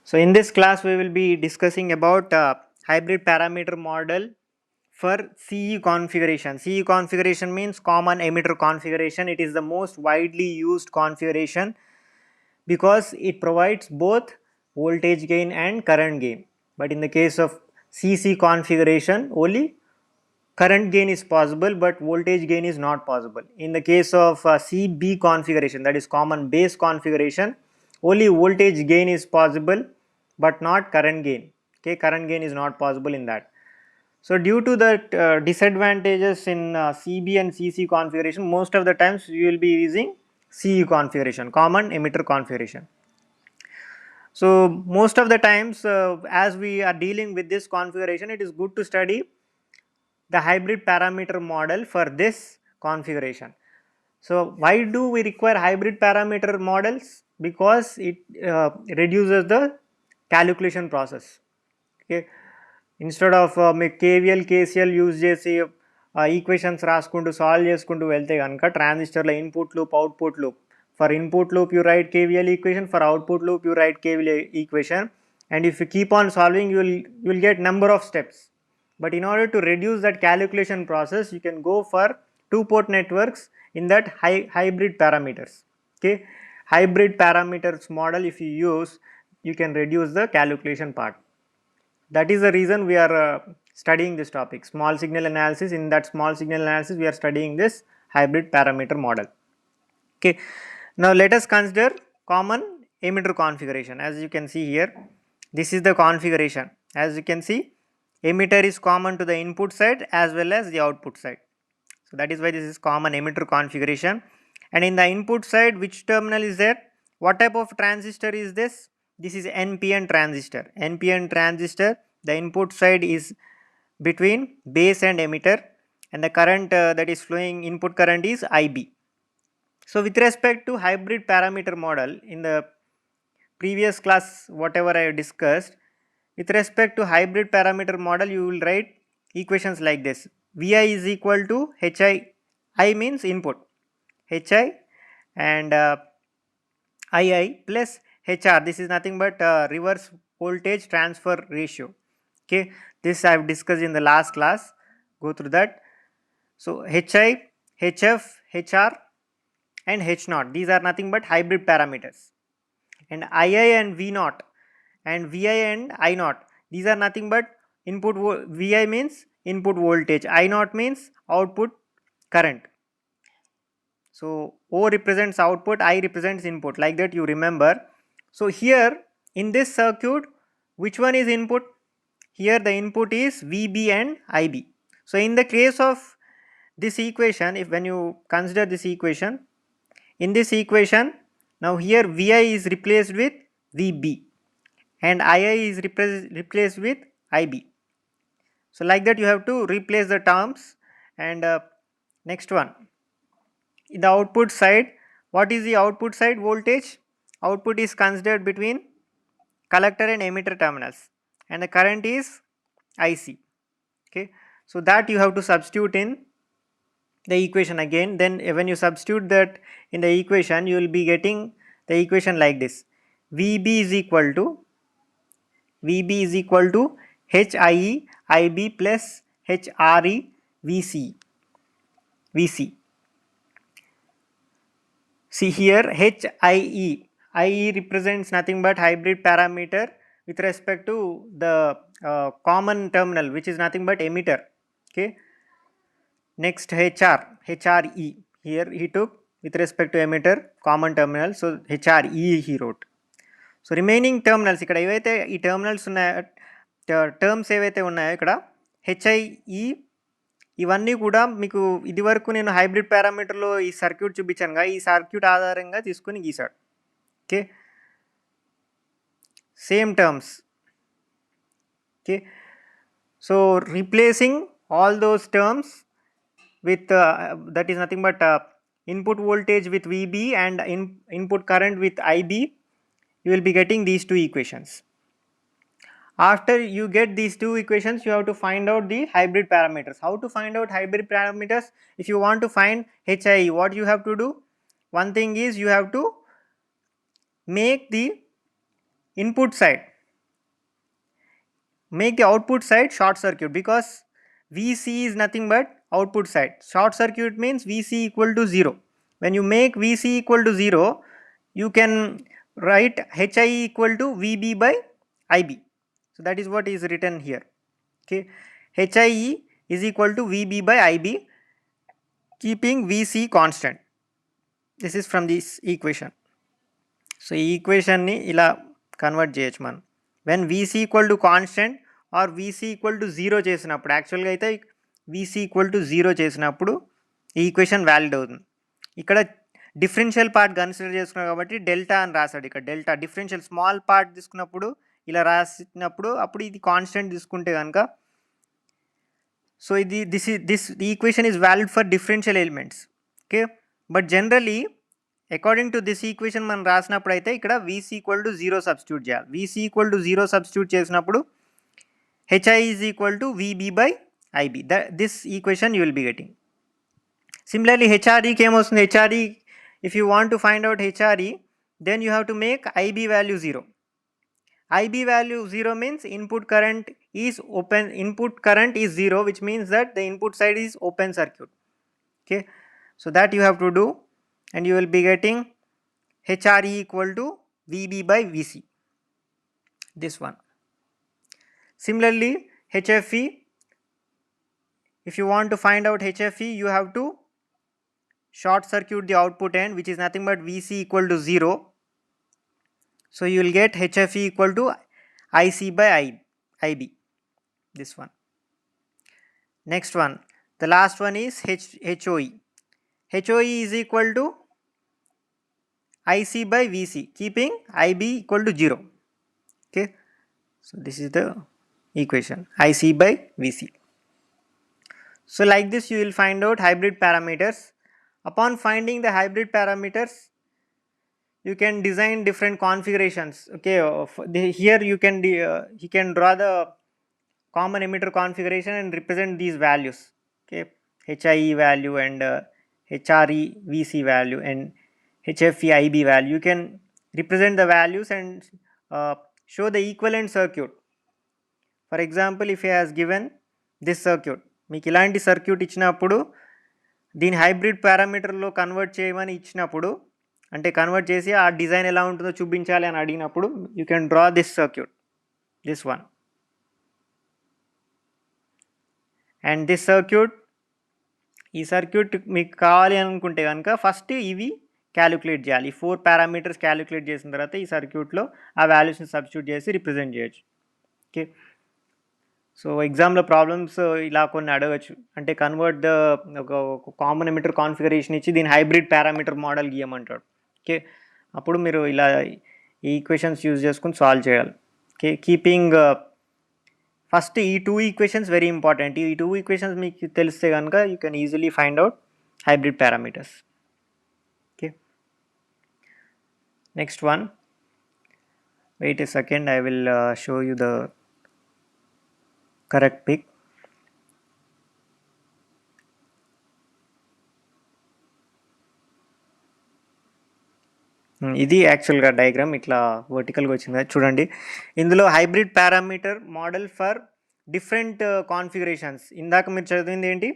So in this class we will be discussing about hybrid parameter model for CE configuration. CE configuration means common emitter configuration. It is the most widely used configuration because it provides both voltage gain and current gain. But in the case of CC configuration, only current gain is possible but voltage gain is not possible. In the case of CB configuration, that is common base configuration, only voltage gain is possible but not current gain. Okay, current gain is not possible in that. So due to the disadvantages in CB and CC configuration, most of the times you will be using CE configuration, common emitter configuration. So most of the times as we are dealing with this configuration, it is good to study the hybrid parameter model for this configuration. So why do we require hybrid parameter models? Because it reduces the calculation process. Okay, instead of KVL KCL use చేసి equations రాసుకుంటూ solve చేసుకుంటూ వెళ్తే కనుక ట్రాన్సిస్టర్ల input loop output loop for input loop you right KVL equation, for output loop you right KVL equation, and if you keep on solving you will get number of steps. But in order to reduce that calculation process, you can go for two port networks in that hybrid parameters. Okay, hybrid parameters model if you use, you can reduce the calculation part. That is the reason we are studying this topic, small signal analysis. In that small signal analysis we are studying this hybrid parameter model. Okay, now let us consider common emitter configuration. As you can see here, this is the configuration. As you can see, emitter is common to the input side as well as the output side. So that is why this is common emitter configuration. And in the input side, which terminal is there? What type of transistor is this? This is NPN transistor. NPN transistor, the input side is between base and emitter, and the current that is flowing, input current is IB. So with respect to hybrid parameter model, in the previous class whatever I discussed, with respect to hybrid parameter model you will write equations like this: Vi is equal to Hi, I means input, Hi and Ii plus Hr, this is nothing but reverse voltage transfer ratio. Okay, this I have discussed in the last class, go through that. So Hi, Hf, Hr and H0, these are nothing but hybrid parameters. And Ii and V0 and Vi and I0, these are nothing but input Vi means input voltage, I0 means output current. So O represents output, I represents input, like that you remember. So here in this circuit, which one is input? Here the input is VB and IB. So in the case of this equation, if when you consider this equation, in this equation, now here Vi is replaced with VB and Ii is replaced with IB. So like that you have to replace the terms. And next one, in the output side, what is the output side voltage? Output is considered between collector and emitter terminals, and the current is IC. Okay, so that you have to substitute in the equation again. Then when you substitute that in the equation, you will be getting the equation like this: VB is equal to HIE IB plus HRE VC. See here, IE represents nothing but hybrid parameter with respect to the common terminal, which is nothing but emitter. Okay. Next HRE, here he took with respect to emitter common terminal, so HRE he wrote. So remaining terminals ఇక్కడ ఏవైతే ఈ terminals ఉన్నాయో, terms ఏవైతే ఉన్నాయో ఇక్కడ HIE, ఇవన్నీ కూడా మీకు ఇదివరకు నేను హైబ్రిడ్ పారామీటర్లో ఈ సర్క్యూట్ చూపించానుగా, ఈ సర్క్యూట్ ఆధారంగా తీసుకొని గీసాడు. Okay, same terms. Okay, so replacing all those terms with that is nothing but input voltage with VB and input current with IB, you will be getting these two equations. After you get these two equations, you have to find out the hybrid parameters. How to find out hybrid parameters? If you want to find HIE, what you have to do? One thing is you have to make the input side make the output side short circuit, because VC is nothing but output side. Short circuit means VC equal to 0. When you make VC equal to 0, you can write HI equal to VB by IB. So that is what is written here. Okay, HIE is equal to VB by IB, keeping VC constant. This is from this equation. So ఈ ఈక్వేషన్ని ఇలా convert చేయొచ్చు మనం. When VC equal to constant or VC equal to 0 చేసినప్పుడు, యాక్చువల్గా అయితే VC equal to 0 చేసినప్పుడు ఈ ఈక్వేషన్ వ్యాలిడ్ అవుతుంది. ఇక్కడ డిఫరెన్షియల్ పార్ట్ కన్సిడర్ చేసుకున్నాం కాబట్టి డెల్టా అని రాశాడు. ఇక్కడ డెల్టా డిఫరెన్షియల్ స్మాల్ పార్ట్ తీసుకున్నప్పుడు ఇలా రాసినప్పుడు అప్పుడు ఇది కాన్స్టెంట్ తీసుకుంటే కనుక, సో ఇది this equation is valid for differential elements. Okay, but generally according to this equation మనం రాసినప్పుడు అయితే ఇక్కడ వీసీ ఈక్వల్ టు 0 సబ్స్టిట్యూట్ చేయాలి. వీసీ ఈక్వల్ టు 0 సబ్స్టిట్యూట్ చేసినప్పుడు HI is equal to VB by IB. This equation you will be getting. Similarly హెచ్ఆర్ఈకి ఏమొస్తుంది? HRE, if you want to find out HRE, then you have to make IB value 0. IB value 0 means input current is 0, which means that the input side is open circuit. Okay, so that you have to do, and you will be getting HRE equal to VB by VC, this one. Similarly, HFE, if you want to find out HFE, you have to short circuit the output end, which is nothing but VC equal to 0. So you will get HFE equal to IC by IB, this one. Next one, the last one is HOE. HOE is equal to IC by VC, keeping IB equal to 0. Okay, so this is the equation, IC by VC. So like this you will find out hybrid parameters. Upon finding the hybrid parameters, you can design different configurations. Okay, here you can draw the common emitter configuration and represent these values. Okay, HIE value and HRE VC value and HFE IB value. You can represent the values and show the equivalent circuit. For example, if he has given this circuit, మీకు ఇలాంటి circuit ఇచ్చినప్పుడు దీని hybrid పారామీటర్లో convert చేయమని ఇచ్చినప్పుడు, అంటే convert చేసి ఆ design ఎలా ఉంటుందో చూపించాలి అని అడిగినప్పుడు, you can draw this circuit, this one. And this circuit, ఈ సర్క్యూట్ మీకు కావాలి అనుకుంటే కనుక ఫస్ట్ ఇవి క్యాలిక్యులేట్ చేయాలి. ఈ 4 పారామీటర్స్ క్యాలిక్యులేట్ చేసిన తర్వాత ఈ సర్క్యూట్లో ఆ వాల్యూస్ని సబ్స్టిట్యూట్ చేసి రిప్రజెంట్ చేయొచ్చు. ఓకే, సో ఎగ్జామ్లో ప్రాబ్లమ్స్ ఇలా కొన్ని అడగచ్చు. అంటే కన్వర్ట్ ద ఒక కామన్ ఎమిటర్ కాన్ఫిగరేషన్ ఇచ్చి దీని హైబ్రిడ్ పారామీటర్ మోడల్ గీయమంటాడు. ఓకే, అప్పుడు మీరు ఇలా ఈ ఈక్వేషన్స్ యూజ్ చేసుకుని సాల్వ్ చేయాలి. ఓకే, కీపింగ్ ఫస్ట్ ఈ 2 ఈక్వేషన్స్ వెరీ ఇంపార్టెంట్. ఈ 2 ఈక్వేషన్స్ మీకు తెలిస్తే కనుక you can easily find out hybrid parameters. Okay, next one, wait a second, I will show you the correct pic. ఇది యాక్చువల్గా డయాగ్రామ్ ఇట్లా వర్టికల్గా వచ్చింది కదా చూడండి. ఇందులో hybrid parameter model for different configurations. ఇందాక మీరు చదివింది ఏంటి?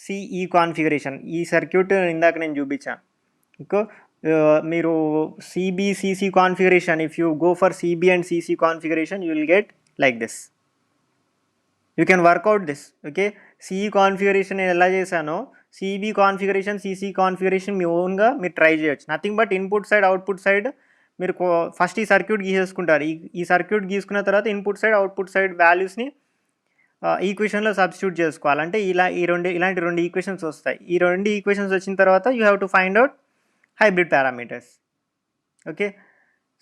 CE configuration. ఈ సర్క్యూట్ ఇందాక నేను చూపించాను. ఇంకో మీరు CBCC configuration, if you go for CB and CC configuration you will get like this. You can work out this. Okay, CE configuration నేను ఎలా చేశానో సిబి కాన్ఫిగరేషన్, సిసి కాన్ఫిగరేషన్ మీ ఓన్గా మీరు ట్రై చేయొచ్చు. Nothing but input side output side మీరు first ఈ circuit గీసేసుకుంటారు. ఈ సర్క్యూట్ గీసుకున్న తర్వాత ఇన్పుట్ సైడ్ అవుట్పుట్ సైడ్ వాల్యూస్ని ఈక్వేషన్లో సబ్స్టిట్యూట్ చేసుకోవాలంటే ఇలాంటి రెండు ఈక్వేషన్స్ వస్తాయి. ఈ రెండు ఈక్వేషన్స్ వచ్చిన తర్వాత you have to find out hybrid parameters. Okay,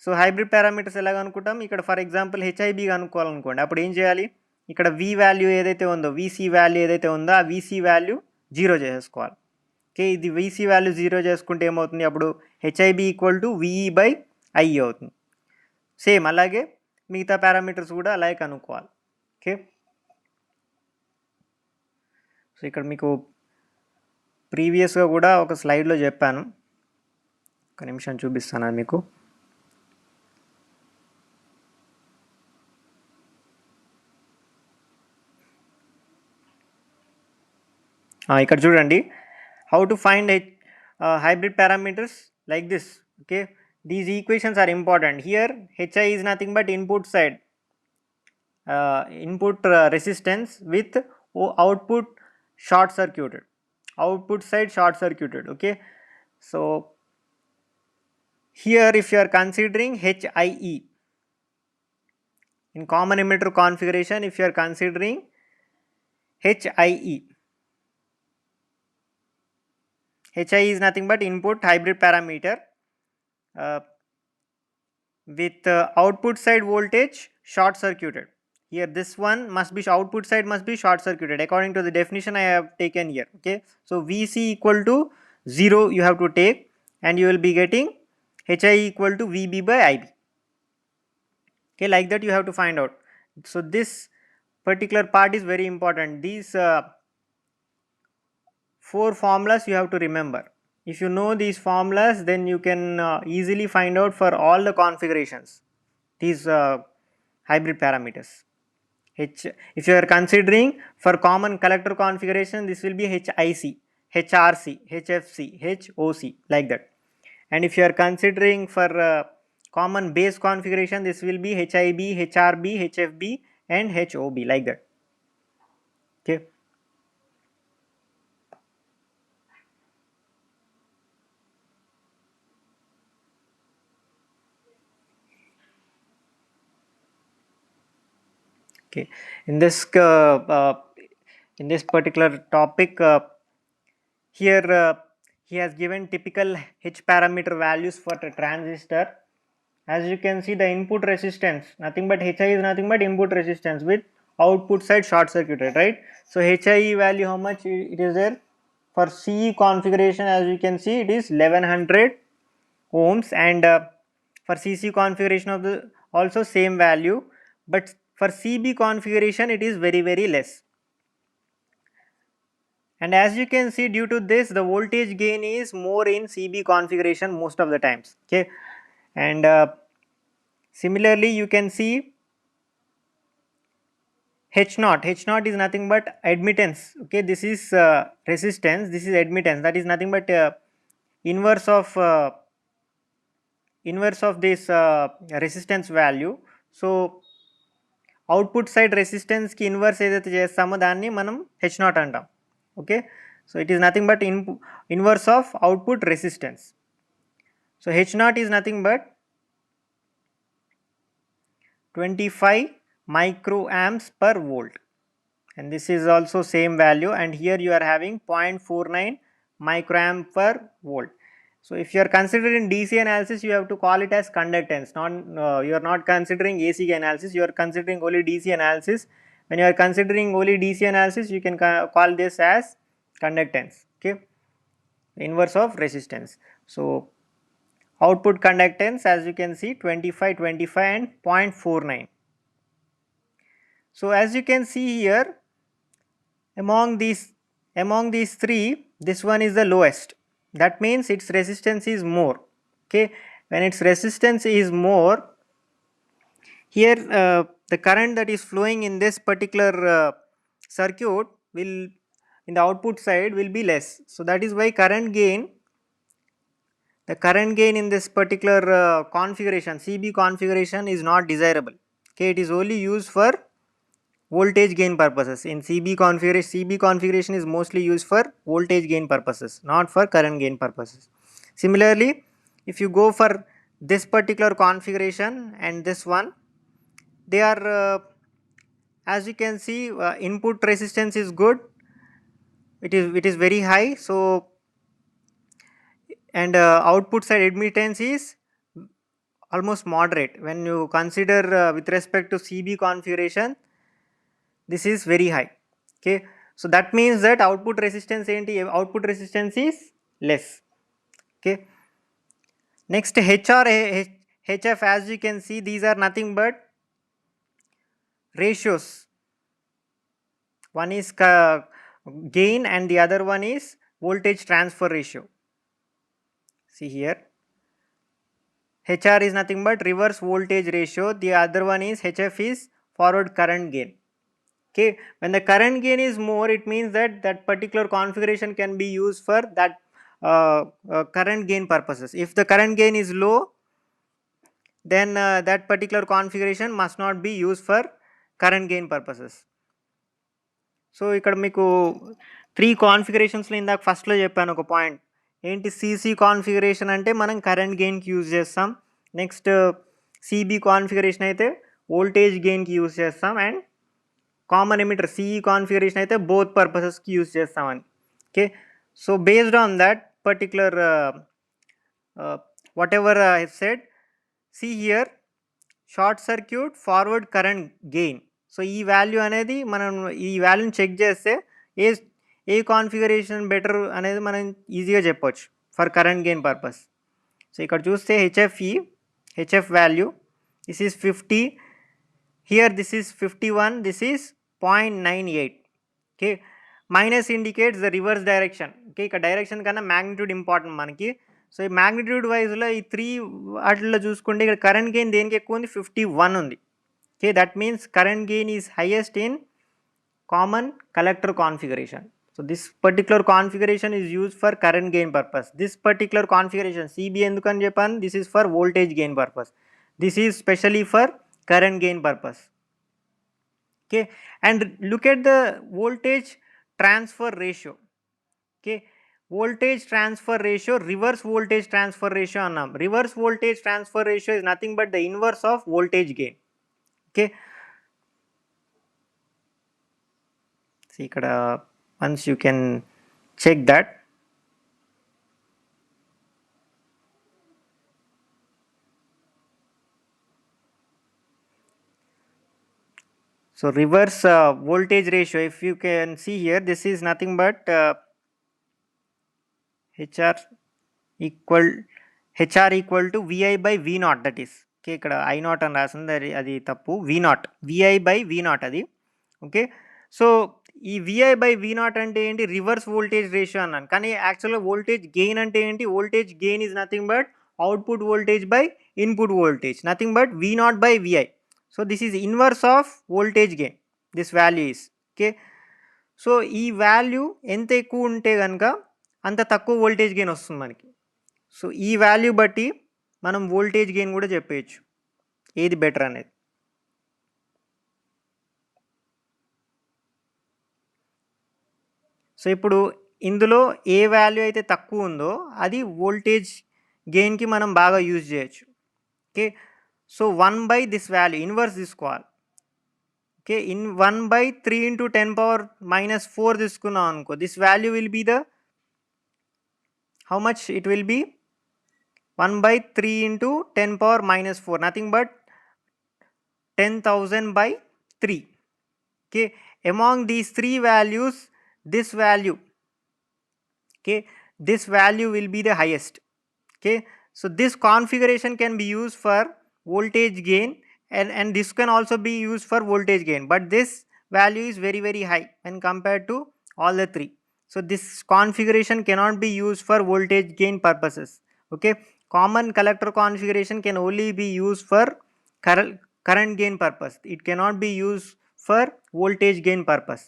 so hybrid parameters ఎలాగ అనుకుంటాం? ఇక్కడ ఫర్ ఎగ్జాంపుల్ హెచ్ఐబి అనుకోవాలనుకోండి, అప్పుడు ఏం చేయాలి? ఇక్కడ వి వాల్యూ ఏదైతే ఉందో, విసి వాల్యూ ఏదైతే ఉందో ఆ విసి వాల్యూ 0 చేసుకోవాలి. ఓకే, ఇది విసి వాల్యూ 0 చేసుకుంటే ఏమవుతుంది? అప్పుడు h i b equal to v e by i e అవుతుంది. సేమ్ అలాగే మిగతా పారామీటర్స్ కూడా అలాగే కనుక్కోవాలి. ఓకే, సో ఇక్కడ మీకు ప్రీవియస్గా కూడా ఒక స్లైడ్లో చెప్పాను, ఒక నిమిషం చూపిస్తాను మీకు. ఇక్కడ చూడండి, how to find hybrid parameters like this. Okay, these equations are important. Here hi is nothing but input side resistance with output short circuited, output side short circuited. Okay, so here if you are considering HIE in common emitter configuration, if you are considering HIE, HI is nothing but input hybrid parameter uh, with output side voltage short circuited. Here this one must be, output side must be short circuited according to the definition I have taken here. Okay, so VC equal to 0 you have to take, and you will be getting HI equal to VB by IB. Okay, like that you have to find out. So this particular part is very important. These 4 formulas you have to remember. If you know these formulas, then you can easily find out for all the configurations these hybrid parameters. If you are considering for common collector configuration, this will be HIC, HRC, HFC, HOC, like that. And if you are considering for common base configuration, this will be HIB, HRB, HFB and HOB, like that. Okay. Okay, in this particular topic, here he has given typical H parameter values for the transistor. As you can see, the input resistance, nothing but HI is nothing but input resistance with output side short circuited, right? So HI value, how much it is there? For CE configuration, as you can see, it is 1100 ohms, and for CC configuration of the also same value, but for CB configuration it is very less. And as you can see, due to this, the voltage gain is more in CB configuration most of the times. Okay, and similarly you can see H naught is nothing but admittance. Okay, this is resistance, this is admittance, that is nothing but inverse of this resistance value. So output side రెసిస్టెన్స్కి inverse ఏదైతే చేస్తామో దాన్ని మనం H naught అంటాం. Okay, so it is nothing but inverse of output resistance. So H naught is nothing but 25 microamps per volt, and this is also same value, and here you are having 0.49 microamp per volt. So if you are considering DC analysis, you have to call it as conductance. You are not considering AC analysis, you are considering only DC analysis. When you are considering only DC analysis, you can call this as conductance. Okay, inverse of resistance. So output conductance, as you can see, 25 and 0.49. So as you can see here, among these three, this one is the lowest. That means its resistance is more. Okay, when its resistance is more, here the current that is flowing in this particular circuit will, in the output side, will be less. So that is why the current gain in this particular configuration, CB configuration, is not desirable. Okay, it is only used for voltage gain purposes. In CB configuration is mostly used for voltage gain purposes, not for current gain purposes. Similarly, if you go for this particular configuration and this one, they are as you can see, input resistance is good, it is very high. So and output side admittance is almost moderate. When you consider with respect to CB configuration, this is very high. Okay, so that means that output resistance is less. Okay, next HR HF, as you can see, these are nothing but ratios. One is gain and the other one is voltage transfer ratio. See here, HR is nothing but reverse voltage ratio, the other one is HF is forward current gain. Okay, when the current gain is more, it means that that particular configuration can be used for that current gain purposes. If the current gain is low, then that particular configuration must not be used for current gain purposes. So ఇక్కడ మీకు 3 కాన్ఫిగరేషన్స్లో ఇందాక ఫస్ట్లో చెప్పాను ఒక point ఏంటి, CC configuration అంటే మనం current గెయిన్కి use చేస్తాం. నెక్స్ట్ సిబి కాన్ఫిగరేషన్ అయితే వోల్టేజ్ గెయిన్కి యూజ్ చేస్తాం. And common emitter CE configuration అయితే బోత్ పర్పసెస్కి యూజ్ చేస్తామని. Okay, so based on that particular what ever I said, see here short circuit forward current gain. So ఈ value అనేది మనం ఈ వాల్యూని check చేస్తే ఏ ఏ కాన్ఫిగరేషన్ బెటర్ అనేది మనం ఈజీగా చెప్పొచ్చు for current gain purpose. So ఇక్కడ చూస్తే HF value this is 50, here this is 51, this is 0.98. Okay, minus indicates the reverse direction. Okay, ఇక్కడ డైరెక్షన్ కన్నా మ్యాగ్నిట్యూడ్ ఇంపార్టెంట్ మనకి. సో ఈ మ్యాగ్నిట్యూడ్ వైజ్లో ఈ 3 వాటిల్లో చూసుకుంటే ఇక్కడ కరెంట్ గెయిన్ దేనికి ఎక్కువ ఉంది, 51 ఉంది. Okay, that means current gain is highest in common collector configuration. So this particular configuration is used for current gain purpose. This particular configuration CB endukani cheppanu, this is for voltage gain purpose. This is specially for current gain purpose. Okay, and look at the voltage transfer ratio. Okay, voltage transfer ratio, reverse voltage transfer ratio annam. Reverse voltage transfer ratio is nothing but the inverse of voltage gain. Okay, see ikkada once you can check that. So reverse voltage ratio, if you can see here, this is nothing but HR equal to VI by V naught, that is. Okay, ఇక్కడ I naught అని రాసింది, అది తప్పు. V naught, VI by V naught అది. Okay, so ఈ VI by V naught అంటే ఏంటి, reverse voltage ratio అన్నాను. కానీ యాక్చువల్గా వోల్టేజ్ గెయిన్ అంటే ఏంటి, voltage gain is nothing but output voltage by input voltage, nothing but V naught by VI. So this is inverse of voltage gain, this value is. Okay, so ఈ value ఎంత ఎక్కువ ఉంటే కనుక అంత తక్కువ voltage gain వస్తుంది మనకి. So ఈ వాల్యూ బట్టి మనం వోల్టేజ్ గెయిన్ కూడా చెప్పేయచ్చు ఏది బెటర్ అనేది. సో ఇప్పుడు ఇందులో ఏ వాల్యూ అయితే తక్కువ ఉందో అది వోల్టేజ్ గెయిన్కి మనం బాగా యూజ్ చేయొచ్చు. Okay, so 1 by this value inverse తీసుకోవాలి. ఓకే, 1 బై 3 into 10⁻⁻⁴ తీసుకున్నాం అనుకో, this value will be the how much it will be 1 by 3 into 10⁻⁻⁴, nothing but 10,000 by 3. Okay, among these 3 values, this value, okay, this value will be the highest. Okay, so this configuration can be used for voltage gain, and this can also be used for voltage gain, but this value is very very high when compared to all the 3. So this configuration cannot be used for voltage gain purposes. Okay, common collector configuration can only be used for current gain purpose. It cannot be used for voltage gain purpose.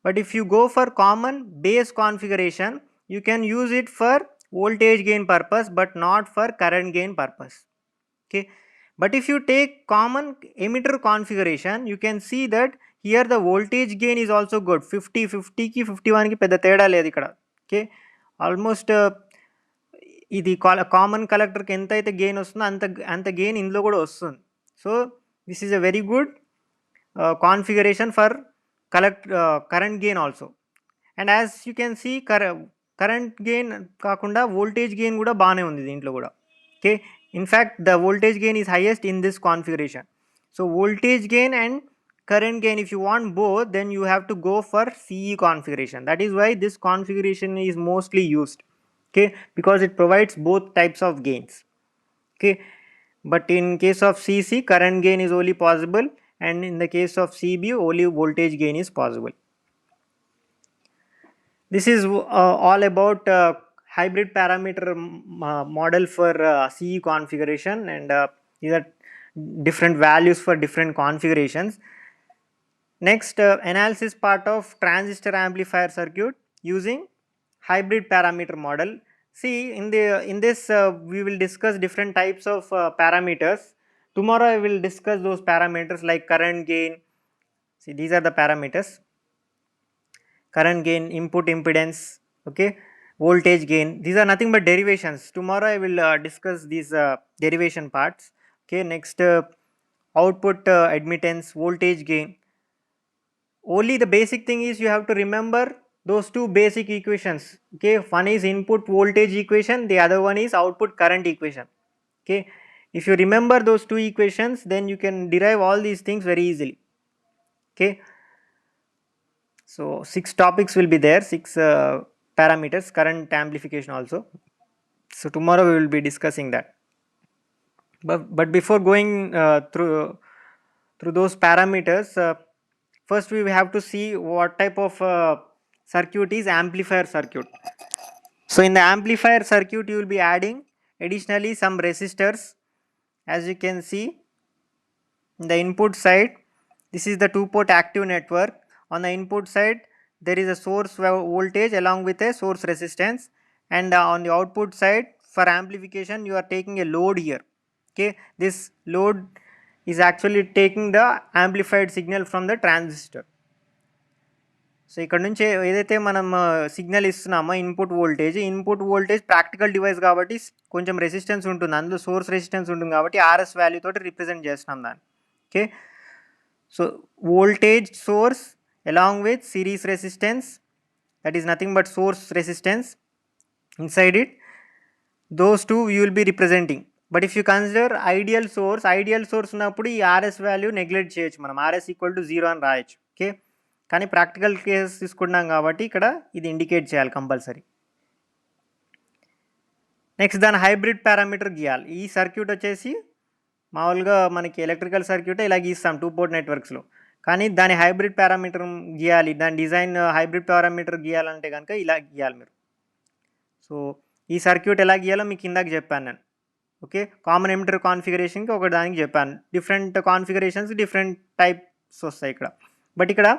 But if you go for common base configuration, you can use it for voltage gain purpose but not for current gain purpose. Okay, but if you take common emitter configuration, you can see that here the voltage gain is also good. 50 ki 51 ki pedda teda ledhu ikkada. Okay, almost ఇది common కలెక్టర్కి ఎంత అయితే gain వస్తుందో అంత gain ఇందులో కూడా వస్తుంది. So this is a very good configuration for current gain also. And as you can see current gain కాకుండా వోల్టేజ్ గెయిన్ కూడా బాగానే ఉంది దీంట్లో కూడా. Okay, in fact the voltage gain is highest in this configuration. So voltage gain and current gain, if you want both, then you have to go for CE configuration. That is why this configuration is mostly used. Okay, because it provides both types of gains. Okay, but in case of CC, current gain is only possible, and in the case of CB, only voltage gain is possible. This is all about hybrid parameter model for CE configuration, and these are different values for different configurations. Next, analysis part of transistor amplifier circuit using hybrid parameter model. See, in this we will discuss different types of parameters. Tomorrow I will discuss those parameters like current gain. See, these are the parameters: current gain, input impedance, okay, voltage gain. These are nothing but derivations. Tomorrow I will discuss these derivation parts. Okay, next, output admittance, voltage gain. Only the basic thing is you have to remember those two basic equations. Okay, one is input voltage equation, the other one is output current equation. Okay, if you remember those two equations, then you can derive all these things very easily. Okay, so 6 topics will be there, 6 parameters, current amplification also. So tomorrow we will be discussing that. But before going through those parameters, first we have to see what type of circuit is amplifier circuit. So in the amplifier circuit you will be adding additionally some resistors. As you can see in the input side, this is the two port active network. On the input side there is a source voltage along with a source resistance, and on the output side for amplification you are taking a load here. Okay, this load is actually taking the amplified signal from the transistor. So ఇక్కడ నుంచి ఏదైతే మనం signal ఇస్తున్నామో input voltage practical device కాబట్టి కొంచెం resistance ఉంటుంది, అందులో source resistance ఉంటుంది కాబట్టి ఆర్ఎస్ వాల్యూ తోటి రిప్రజెంట్ చేస్తున్నాం దాన్ని. Okay, so voltage source along with series resistance, that is nothing but source resistance inside it, those two you will B representing. But if you consider ideal source ఉన్నప్పుడు ఈ RS value neglect చేయొచ్చు, మనం RS equal to 0 అని రాయొచ్చు. Okay, కానీ practical cases తీసుకున్నాం కాబట్టి ఇక్కడ ఇది ఇండికేట్ చేయాలి కంపల్సరీ. నెక్స్ట్ దాని హైబ్రిడ్ పారామీటర్ గీయాలి. ఈ సర్క్యూట్ వచ్చేసి మామూలుగా మనకి ఎలక్ట్రికల్ సర్క్యూట్ ఇలా గీస్తాం 2 పోర్ట్ నెట్వర్క్స్లో, కానీ దాని హైబ్రిడ్ పారామీటర్ గీయాలి, దాని డిజైన్ హైబ్రిడ్ పారామీటర్ గీయాలంటే కనుక ఇలా గీయాలి మీరు. సో ఈ సర్క్యూట్ ఎలా గీయాలో మీకు ఇందాక చెప్పాను నేను. ఓకే, కామన్ ఎమిటర్ కాన్ఫిగరేషన్కి ఒక దానికి చెప్పాను, డిఫరెంట్ కాన్ఫిగరేషన్స్ డిఫరెంట్ టైప్స్ వస్తాయి ఇక్కడ. బట్ ఇక్కడ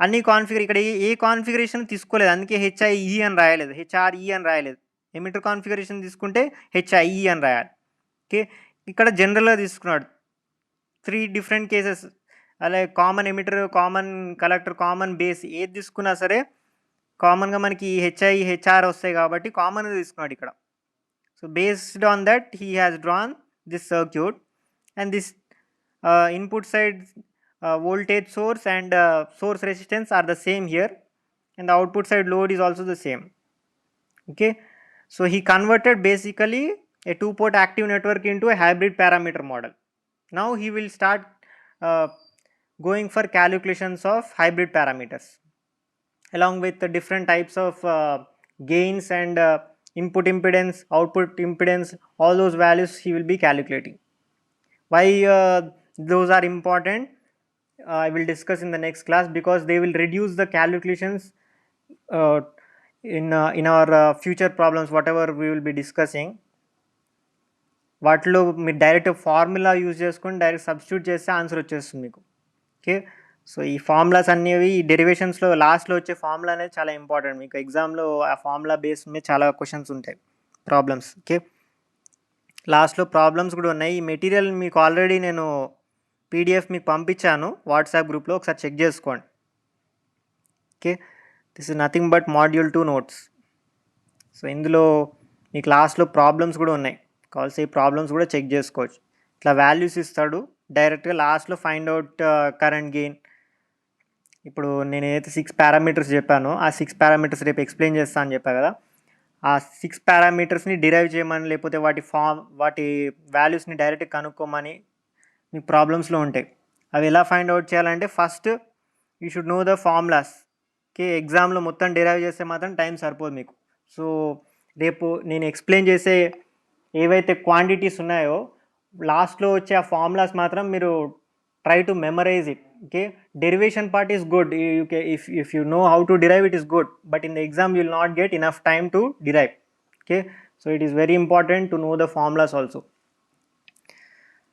అన్ని ఇక్కడ ఏ కాన్ఫిగరేషన్ తీసుకోలేదు, అందుకే హెచ్ఐఈ అని రాయలేదు, హెచ్ఆర్ఈ అని రాయలేదు. ఎమిటర్ కాన్ఫిగరేషన్ తీసుకుంటే హెచ్ఐఈ అని రాయాలి. ఓకే, ఇక్కడ జనరల్గా తీసుకున్నాడు 3 డిఫరెంట్ కేసెస్, అలాగే common emitter, common collector, common base ఏది తీసుకున్నా సరే కామన్గా మనకి హెచ్ఐ హెచ్ఆర్ వస్తాయి కాబట్టి కామన్గా తీసుకున్నాడు ఇక్కడ. So based on that he has drawn this circuit, and this input side voltage source and source resistance are the same here, and the output side load is also the same. Okay, so he converted basically a 2 port active network into a hybrid parameter model. Now he will start going for calculations of hybrid parameters along with the different types of gains and input impedance, output impedance, all those values he will be calculating. Why those are important, I will discuss in the next class, because they will reduce the calculations in our future problems whatever we will be discussing. వాటిలో మీరు direct formula use చేసుకొని direct substitute చేస్తే answer వచ్చేస్తుంది మీకు. Okay, so ఈ formulas అనేవి ఈ డెరివేషన్స్లో లాస్ట్లో వచ్చే ఫార్ములా అనేది చాలా ఇంపార్టెంట్, మీకు ఎగ్జామ్లో ఆ ఫార్ములా బేస్ మీద చాలా క్వశ్చన్స్ ఉంటాయి, ప్రాబ్లమ్స్. ఓకే, లాస్ట్లో ప్రాబ్లమ్స్ కూడా ఉన్నాయి. ఈ మెటీరియల్ మీకు ఆల్రెడీ నేను పీడిఎఫ్ మీకు పంపించాను వాట్సాప్ గ్రూప్లో, ఒకసారి చెక్ చేసుకోండి. Okay, this is nothing but module 2 notes. So ఇందులో మీకు లాస్ట్లో ప్రాబ్లమ్స్ కూడా ఉన్నాయి, కావాల్సి ఈ ప్రాబ్లమ్స్ కూడా చెక్ చేసుకోవచ్చు. ఇట్లా వాల్యూస్ ఇస్తాడు డైరెక్ట్గా లాస్ట్లో ఫైండ్ అవుట్ కరెంట్ గెయిన్. ఇప్పుడు నేను ఏదైతే 6 పారామీటర్స్ చెప్పానో ఆ 6 పారామీటర్స్ రేపు ఎక్స్ప్లెయిన్ చేస్తాను అని చెప్పా కదా, ఆ 6 పారామీటర్స్ని డిరైవ్ చేయమని లేకపోతే వాటి వాల్యూస్ని డైరెక్ట్గా కనుక్కోమని మీకు ప్రాబ్లమ్స్లో ఉంటాయి. అవి ఎలా ఫైండ్ అవుట్ చేయాలంటే first you should know the formulas. Okay, ఎగ్జామ్లో మొత్తం డిరైవ్ చేస్తే మాత్రం టైం సరిపోదు మీకు. సో రేపు నేను ఎక్స్ప్లెయిన్ చేసే ఏవైతే క్వాంటిటీస్ ఉన్నాయో లాస్ట్లో వచ్చే ఆ ఫార్ములాస్ మాత్రం మీరు try to memorize it. Okay, derivation part is good, if you know how to derive it is good, but in the exam you will not get enough time to derive. Okay, so it is very important to know the formulas also.